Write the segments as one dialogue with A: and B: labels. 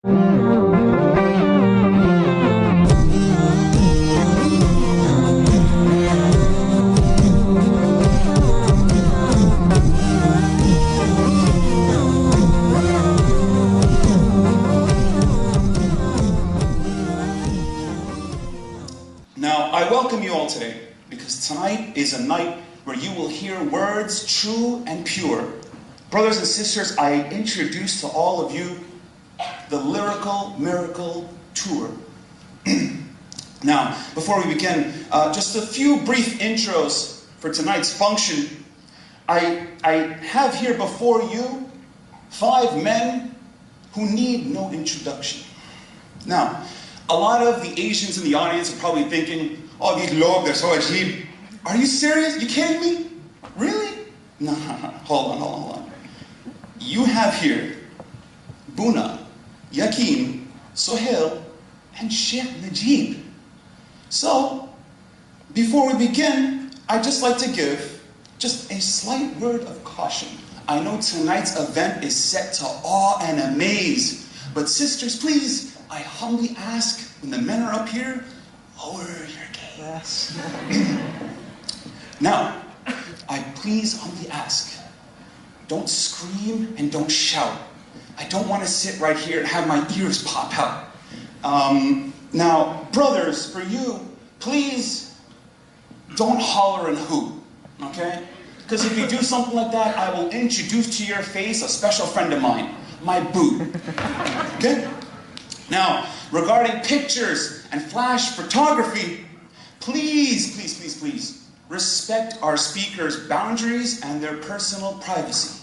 A: Now, I welcome you all today because tonight is a night where you will hear words true and pure. Brothers and sisters, I introduce to all of you the Lyrical Miracle Tour. Now, before we begin, just a few brief intros for tonight's function. I have here before you 5 men who need no introduction. Now, a lot of the Asians in the audience are probably thinking, oh, these log, they're so ajib. Are you serious? You kidding me? Really? No, hold on. You have here Boonaa, Yakin, Sohail, and Sheikh Najib. So, before we begin, I'd just like to give just a slight word of caution. I know tonight's event is set to awe and amaze, but sisters, please, I humbly ask, when the men are up here, lower your gaze. Now, I please humbly ask, don't scream and don't shout. I don't want to sit right here and have my ears pop out. Now, brothers, for you, please don't holler and hoot, okay? Because if you do something like that, I will introduce to your face a special friend of mine, my boo, okay? Now, regarding pictures and flash photography, please respect our speakers' boundaries and their personal privacy.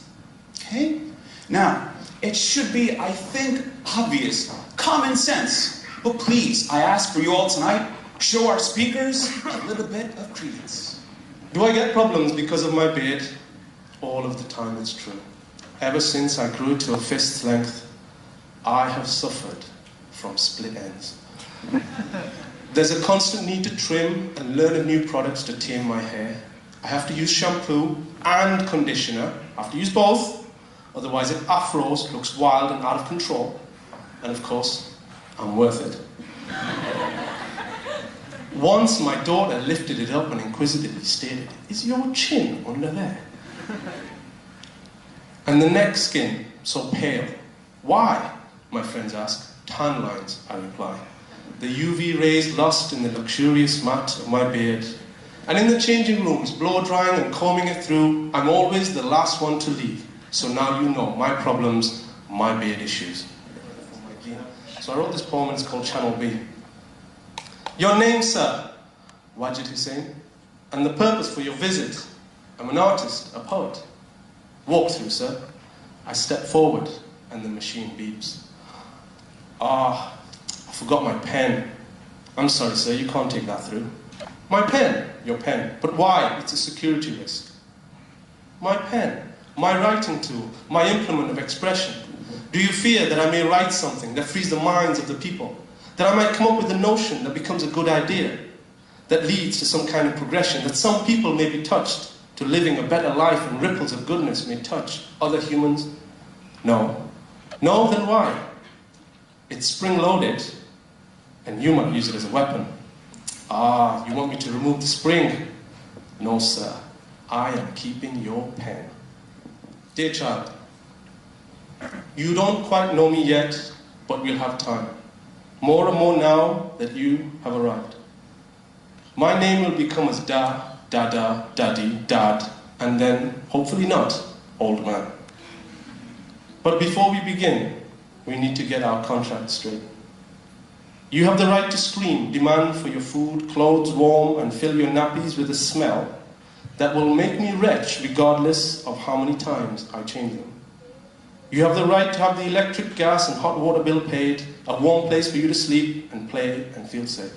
A: Okay? Now, it should be, I think, obvious, common sense, but please, I ask for you all tonight, show our speakers a little bit of credence.
B: Do I get problems because of my beard? All of the time, it's true. Ever since I grew to a fist's length, I have suffered from split ends. There's a constant need to trim and learn of new products to tame my hair. I have to use shampoo and conditioner. I have to use both, otherwise it afros, looks wild and out of control. And of course, I'm worth it. Once my daughter lifted it up and inquisitively stated, "Is your chin under there?" And the neck skin so pale. Why? My friends ask. Tan lines, I reply. The UV rays lost in the luxurious mat of my beard. And in the changing rooms, blow drying and combing it through, I'm always the last one to leave. So now you know my problems, my beard issues. So I wrote this poem and it's called Channel B. Your name, sir? Wajid Hussain. And the purpose for your visit? I'm an artist, a poet. Walk through, sir. I step forward and the machine beeps. I forgot my pen. I'm sorry, sir, you can't take that through. My pen, your pen. But why? It's a security risk. My pen, my writing tool, my implement of expression. Do you fear that I may write something that frees the minds of the people? That I might come up with a notion that becomes a good idea, that leads to some kind of progression, that some people may be touched to living a better life and ripples of goodness may touch other humans? No. No, then why? It's spring-loaded, and you might use it as a weapon. Ah, you want me to remove the spring? No, sir. I am keeping your pen. Dear child, you don't quite know me yet, but we'll have time. More and more now that you have arrived. My name will become as Da, Dada, Daddy, Dad, and then, hopefully not, old man. But before we begin, we need to get our contract straight. You have the right to scream, demand for your food, clothes warm, and fill your nappies with a smell that will make me wretch regardless of how many times I change them. You have the right to have the electric, gas, and hot water bill paid, a warm place for you to sleep and play and feel safe.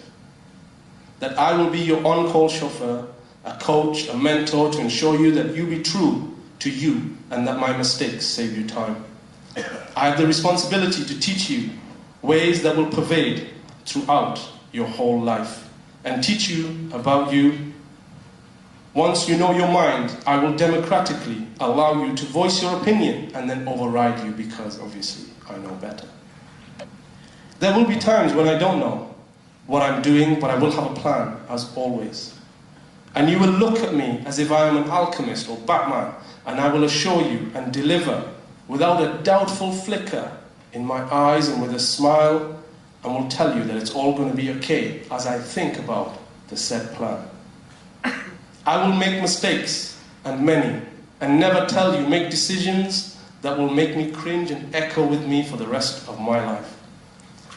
B: That I will be your on-call chauffeur, a coach, a mentor to ensure you that you be true to you and that my mistakes save you time. I have the responsibility to teach you ways that will pervade throughout your whole life and teach you about you. Once you know your mind, I will democratically allow you to voice your opinion and then override you because obviously I know better. There will be times when I don't know what I'm doing, but I will have a plan, as always. And you will look at me as if I am an alchemist or Batman, and I will assure you and deliver without a doubtful flicker in my eyes and with a smile, and will tell you that it's all going to be okay as I think about the said plan. I will make mistakes, and many, and never tell you, make decisions that will make me cringe and echo with me for the rest of my life.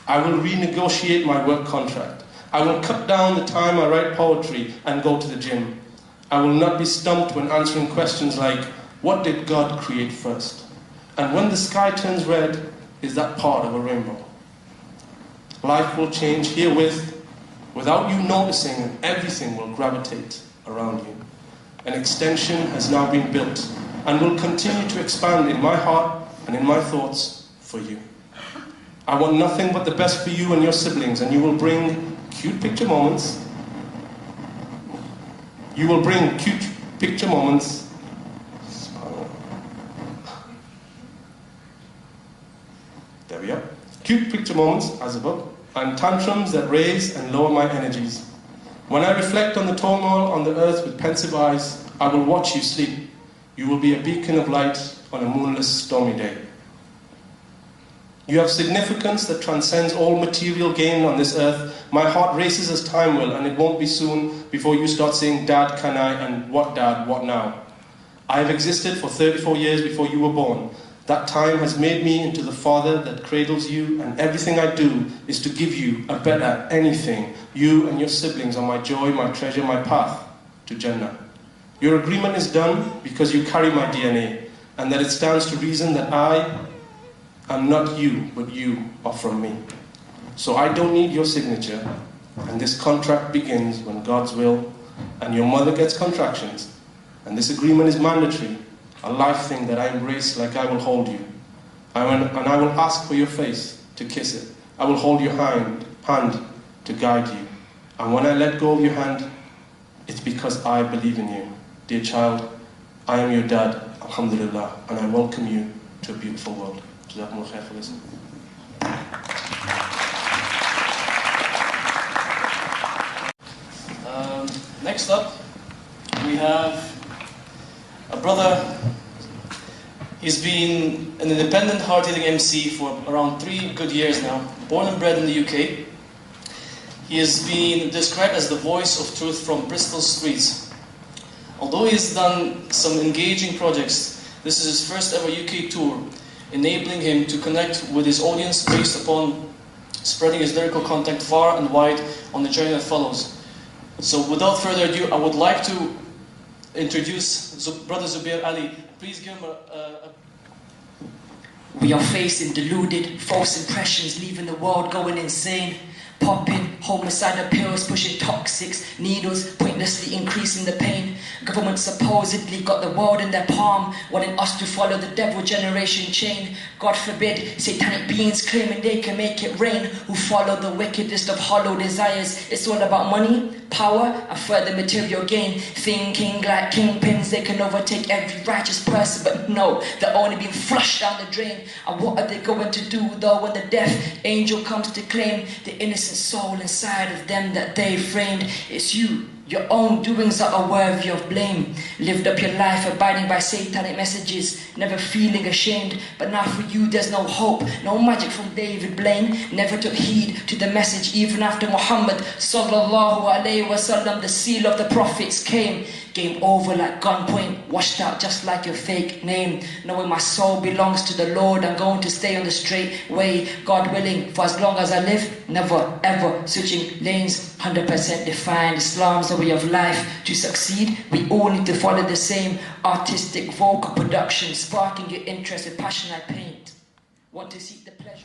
B: I will renegotiate my work contract. I will cut down the time I write poetry and go to the gym. I will not be stumped when answering questions like, what did God create first? And when the sky turns red, is that part of a rainbow? Life will change herewith, without you noticing, and everything will gravitate around you. An extension has now been built and will continue to expand in my heart and in my thoughts for you. I want nothing but the best for you and your siblings, and you will bring cute picture moments. You will bring cute picture moments. There we are. Cute picture moments, as above, and tantrums that raise and lower my energies. When I reflect on the turmoil on the earth with pensive eyes, I will watch you sleep. You will be a beacon of light on a moonless, stormy day. You have significance that transcends all material gain on this earth. My heart races as time will, and it won't be soon before you start saying, Dad, can I, and what Dad, what now? I have existed for 34 years before you were born. That time has made me into the father that cradles you, and everything I do is to give you a better anything. You and your siblings are my joy, my treasure, my path to Jannah. Your agreement is done because you carry my DNA, and that it stands to reason that I am not you, but you are from me. So I don't need your signature, and this contract begins when God's will, and your mother gets contractions, and this agreement is mandatory, a life thing that I embrace like I will hold you. And I will ask for your face to kiss it. I will hold your hand to guide you. And when I let go of your hand, it's because I believe in you. Dear child, I am your dad, alhamdulillah, and I welcome you to a beautiful world. Jazakumullah khair for listening.
C: Next up, we have a brother. He's been an independent hard-hitting MC for around 3 good years now, born and bred in the UK. He has been described as the voice of truth from Bristol streets. Although he has done some engaging projects, this is his first ever UK tour, enabling him to connect with his audience based upon spreading his lyrical content far and wide on the journey that follows. So without further ado, I would like to introduce Brother Zubair Ali. Please give him a...
D: We are facing deluded, false impressions, leaving the world going insane. Popping homicidal pills, pushing toxics, needles, pointlessly increasing the pain. Government supposedly got the world in their palm, wanting us to follow the devil generation chain. God forbid, satanic beings claiming they can make it rain, who follow the wickedest of hollow desires. It's all about money, power, and further material gain. Thinking like kingpins, they can overtake every righteous person, but no, they're only being flushed down the drain. And what are they going to do though when the death angel comes to claim the innocent soul inside of them that they framed? It's you, your own doings that are worthy of blame. Lived up your life abiding by satanic messages, never feeling ashamed. But now for you there's no hope, no magic from David Blaine. Never took heed to the message even after Mohammed sallallahu alaihi wasallam, the seal of the prophets, came. Game over like gunpoint, washed out just like your fake name. Knowing my soul belongs to the Lord, I'm going to stay on the straight way, God willing, for as long as I live. Never ever switching lanes, 100% defined. Islam's the way of life. To succeed, we all need to follow the same artistic vocal production, sparking your interest with passion I paint. Want to seek the pleasure?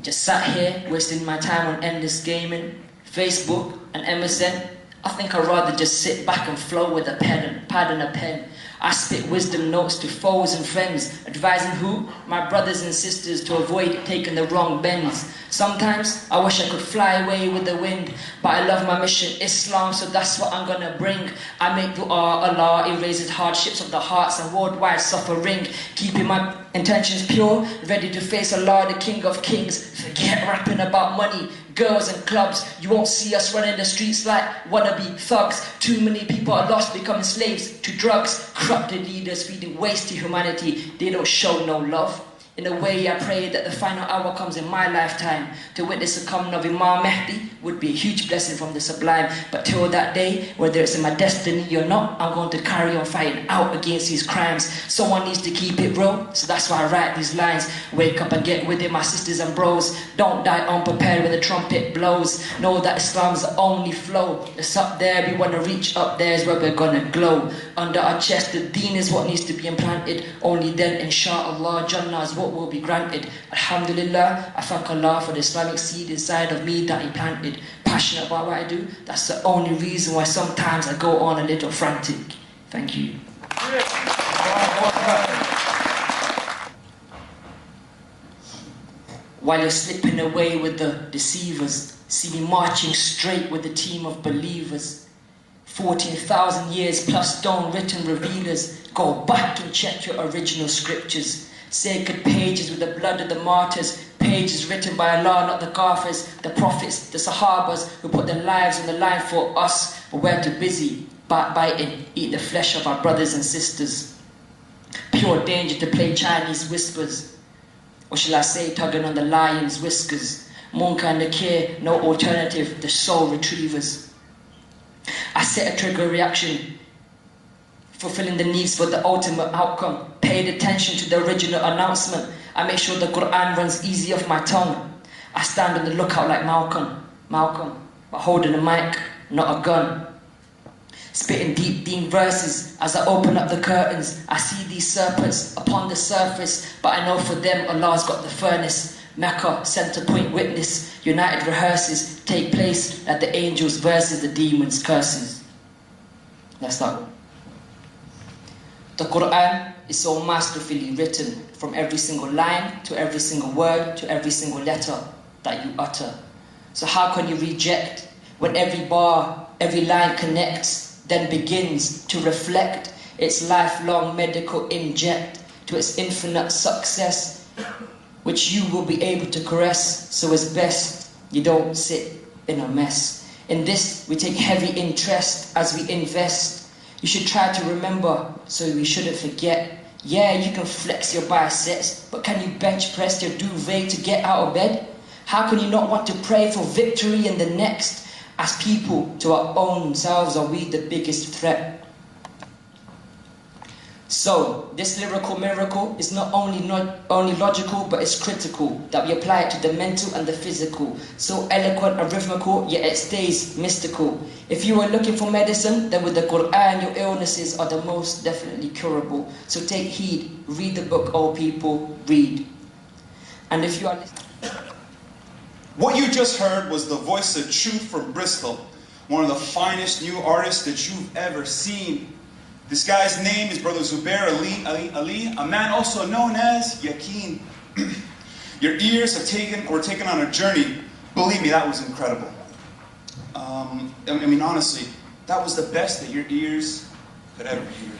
D: Just sat here, wasting my time on endless gaming, Facebook and MSN. I think I'd rather just sit back and flow with a pad and a pen. I spit wisdom notes to foes and friends, advising who? My brothers and sisters, to avoid taking the wrong bends. Sometimes I wish I could fly away with the wind, but I love my mission, Islam, so that's what I'm gonna bring. I make dua, Allah erases hardships of the hearts and worldwide suffering, keeping my intentions pure, ready to face Allah, the King of Kings. Forget rapping about money, girls and clubs. You won't see us running the streets like wannabe thugs. Too many people are lost, becoming slaves to drugs. Corrupted leaders feeding waste to humanity. They don't show no love. In a way, I pray that the final hour comes in my lifetime. To witness the coming of Imam Mahdi would be a huge blessing from the sublime. But till that day, whether it's in my destiny or not, I'm going to carry on fighting out against these crimes. Someone needs to keep it real, so that's why I write these lines. Wake up and get with it, my sisters and bros. Don't die unprepared when the trumpet blows. Know that Islam's the only flow. It's up there, we want to reach up there is where we're gonna glow. Under our chest, the deen is what needs to be implanted. Only then, inshallah, Jannah is what will be granted. Alhamdulillah, I thank Allah for the Islamic seed inside of me that He planted. Passionate about what I do, that's the only reason why sometimes I go on a little frantic. Thank you. While you're slipping away with the deceivers, see me marching straight with a team of believers. 14,000 years plus stone written revealers. Go back and check your original scriptures. Sacred pages with the blood of the martyrs. Pages written by Allah, not the Kafirs, the prophets, the Sahabas, who put their lives on the line for us. But we're too busy backbiting, eat the flesh of our brothers and sisters. Pure danger to play Chinese whispers. Or shall I say, tugging on the lion's whiskers. Munkar and Nakir, no alternative, the soul retrievers. I set a trigger reaction, fulfilling the needs for the ultimate outcome. Paid attention to the original announcement. I make sure the Quran runs easy off my tongue. I stand on the lookout like Malcolm, but holding a mic, not a gun. Spitting deep deen verses as I open up the curtains. I see these serpents upon the surface, but I know for them Allah's got the furnace. Mecca, center point witness, united rehearses take place like the angels versus the demons' curses. Let's start. The Quran is so masterfully written, from every single line to every single word to every single letter that you utter. So how can you reject when every bar, every line connects, then begins to reflect its lifelong medical inject to its infinite success, which you will be able to caress, so it's best you don't sit in a mess. In this, we take heavy interest as we invest. You should try to remember, so we shouldn't forget. Yeah, you can flex your biceps, but can you bench press your duvet to get out of bed? How can you not want to pray for victory in the next? As people, to our own selves, are we the biggest threat? So, this lyrical miracle is not only logical, but it's critical, that we apply it to the mental and the physical. So eloquent and rhythmical, yet it stays mystical. If you are looking for medicine, then with the Quran, your illnesses are the most definitely curable. So take heed, read the book, all people, read. And if you are listening...
A: What you just heard was the voice of truth from Bristol, one of the finest new artists that you've ever seen. This guy's name is Brother Zubair Ali, a man also known as Yaqeen. Your ears were taken on a journey. Believe me, that was incredible. I mean, honestly, that was the best that your ears could ever hear.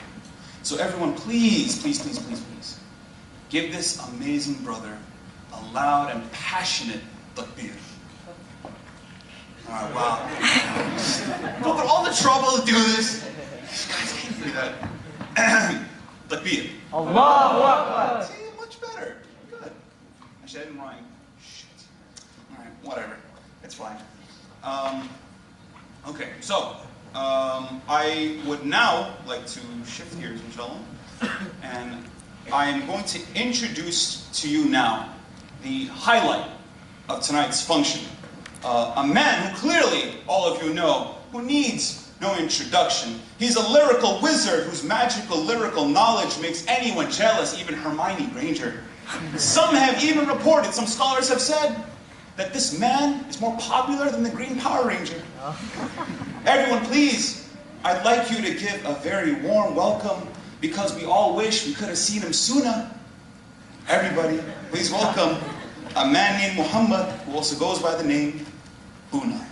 A: So everyone, please, please, please, please, please, give this amazing brother a loud and passionate takbir. Alright, wow. Go through all the trouble to do this. You guys can't do that. Takbir.
E: Allahu Akbar.
A: See, much better. Good. Actually, I didn't rhyme. Shit. Alright, whatever. It's fine. Okay, so, I would now like to shift gears, inshallah. And I am going to introduce to you now the highlight of tonight's function. A man who clearly, all of you know, who needs no introduction. He's a lyrical wizard whose magical lyrical knowledge makes anyone jealous, even Hermione Granger. Some have even reported, some scholars have said, that this man is more popular than the Green Power Ranger. Everyone, please, I'd like you to give a very warm welcome because we all wish we could have seen him sooner. Everybody, please welcome a man named Mohammed, who also goes by the name Tour-Boonaa.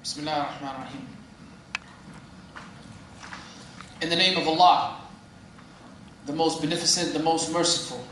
F: Bismillah ar-Rahman ar-Rahim. In the name of Allah, the most beneficent, the most merciful.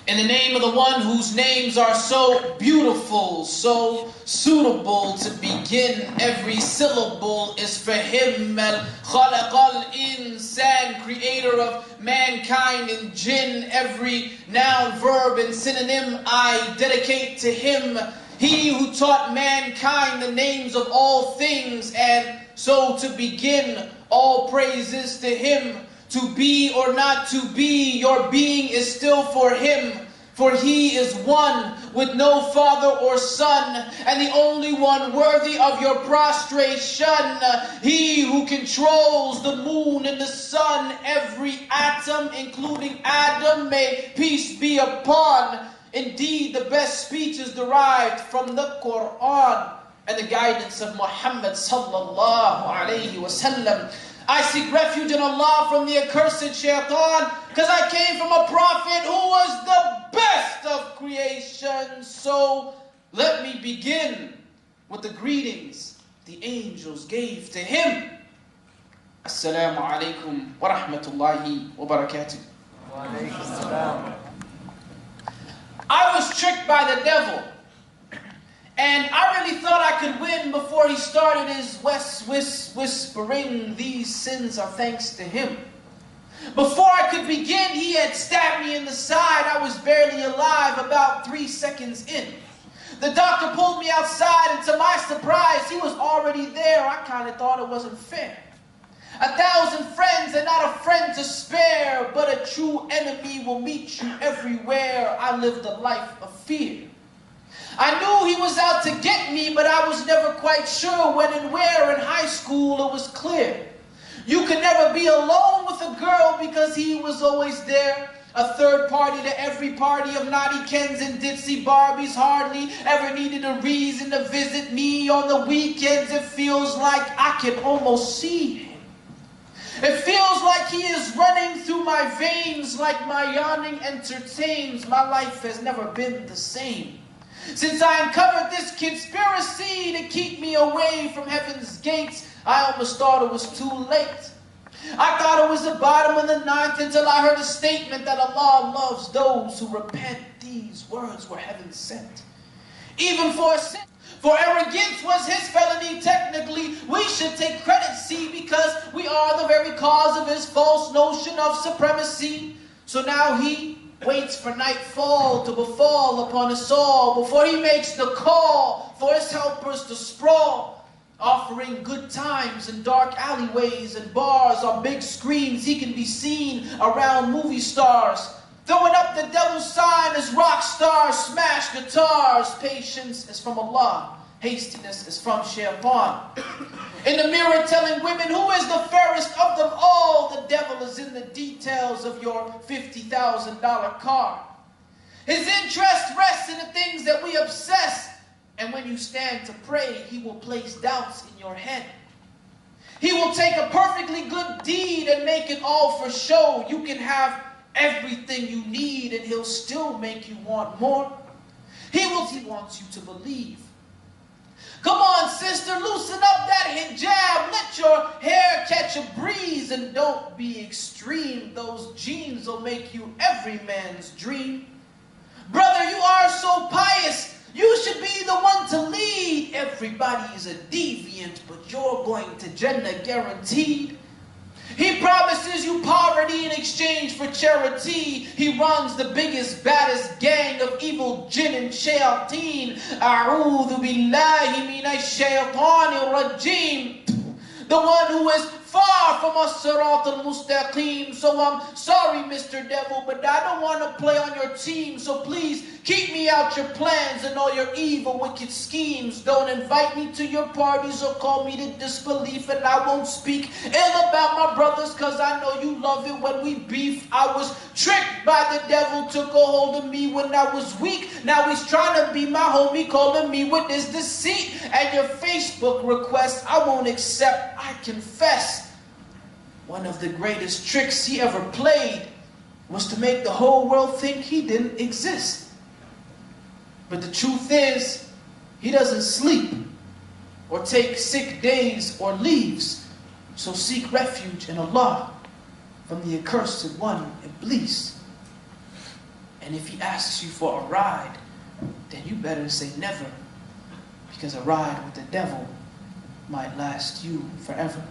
F: In the name of the one whose names are so beautiful, so suitable to begin. Every syllable is for him. Al-Khalaq al-Insan, creator of mankind and jinn. Every noun, verb, and synonym I dedicate to him. He who taught mankind the names of all things. And so to begin, all praises to him. To be or not to be, your being is still for him. For he is one with no father or son, and the only one worthy of your prostration. He who controls the moon and the sun, every atom, including Adam, may peace be upon. Indeed, the best speech is derived from the Quran and the guidance of Muhammad sallallahu alayhi wa sallam. I seek refuge in Allah from the accursed shaitan, because I came from a prophet who was the best of creation. So let me begin with the greetings the angels gave to him. Assalamu alaikum wa rahmatullahi wa barakatuh.
E: Wa alaykum salam.
F: I was tricked by the devil, and I really thought I could win before he started his whispering. These sins are thanks to him. Before I could begin, he had stabbed me in the side. I was barely alive, about 3 seconds in. The doctor pulled me outside, and to my surprise, he was already there. I kind of thought it wasn't fair. 1,000 friends and not a friend to spare, but a true enemy will meet you everywhere. I lived a life of fear. I knew he was out to get me, but I was never quite sure when and where. In high school, it was clear. You could never be alone with a girl because he was always there. A third party to every party of naughty Kens and ditzy Barbies. Hardly ever needed a reason to visit me on the weekends. It feels like I can almost see him. It feels like he is running through my veins, like my yawning entertains. My life has never been the same since I uncovered this conspiracy to keep me away from heaven's gates. I almost thought it was too late. I thought it was the bottom of the ninth until I heard a statement that Allah loves those who repent. These words were heaven sent. Even for a sin. For arrogance was his felony. Technically, we should take credit, see, because we are the very cause of his false notion of supremacy. So now he waits for nightfall to befall upon us all before he makes the call for his helpers to sprawl, offering good times in dark alleyways and bars. On big screens he can be seen around movie stars, throwing up the devil's sign as rock stars smash guitars. Patience is from Allah, hastiness is from shaitan. In the mirror telling women who is the fairest of them all, the devil is in the details of your $50,000 car. His interest rests in the things that we obsess, and when you stand to pray, he will place doubts in your head. He will take a perfectly good deed and make it all for show. You can have everything you need and he'll still make you want more. He wants you to believe. Come on, sister, loosen up that hijab. Let your hair catch a breeze and don't be extreme. Those jeans will make you every man's dream. Brother, you are so pious. You should be the one to lead. Everybody is a deviant, but you're going to Jannah guaranteed. He promises you poverty in exchange for charity. He runs the biggest, baddest gang of evil jinn and shayateen. A'udhu billahi minash shaytanir rajim. The one who is far from as-sirat al-mustaqim. So I'm sorry, Mr. Devil, but I don't want to play on your team. So please Keep me out your plans and all your evil, wicked schemes. Don't invite me to your parties or call me to disbelief. And I won't speak ill about my brothers, cause I know you love it when we beef. I was tricked by the devil, took a hold of me when I was weak. Now he's trying to be my homie, calling me with his deceit. And your Facebook request I won't accept, I confess. One of the greatest tricks he ever played was to make the whole world think he didn't exist. But the truth is, he doesn't sleep or take sick days or leaves. So seek refuge in Allah from the accursed one, Iblis. And if he asks you for a ride, then you better say never, because a ride with the devil might last you forever.